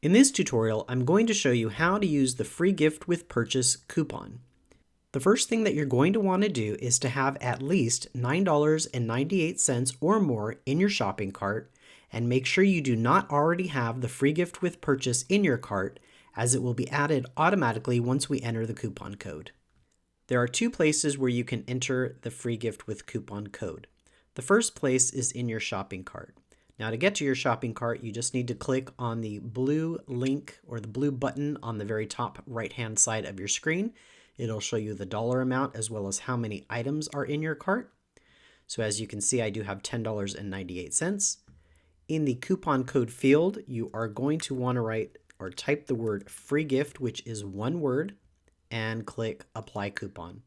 In this tutorial, I'm going to show you how to use the free gift with purchase coupon. The first thing that you're going to want to do is to have at least $9.98 or more in your shopping cart, and make sure you do not already have the free gift with purchase in your cart, as it will be added automatically once we enter the coupon code. There are two places where you can enter the free gift with coupon code. The first place is in your shopping cart. Now, to get to your shopping cart, you just need to click on the blue link or the blue button on the very top right-hand side of your screen. It'll show you the dollar amount as well as how many items are in your cart. So as you can see, I do have $10.98. In the coupon code field, you are going to want to write or type the word free gift, which is one word, and click apply coupon.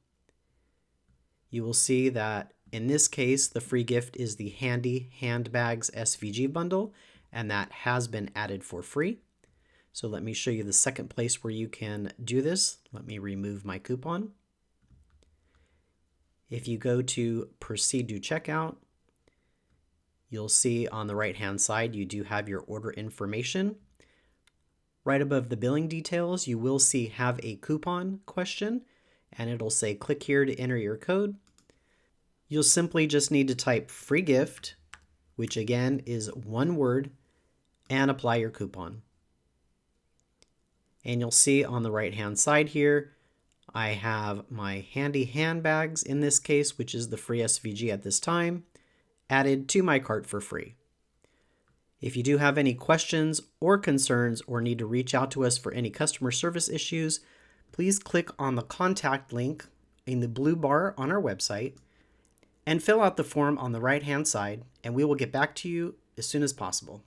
You will see that in this case, the free gift is the Handy Handbags SVG bundle, and that has been added for free. So let me show you the second place where you can do this. Let me remove my coupon. If you go to proceed to checkout, you'll see on the right-hand side, you do have your order information. Right above the billing details, you will see have a coupon question, and it'll say click here to enter your code. You'll simply just need to type free gift, which again is one word, and apply your coupon. And you'll see on the right-hand side here, I have my Handy Handbags in this case, which is the free SVG at this time, added to my cart for free. If you do have any questions or concerns or need to reach out to us for any customer service issues, please click on the contact link in the blue bar on our website and fill out the form on the right-hand side, and we will get back to you as soon as possible.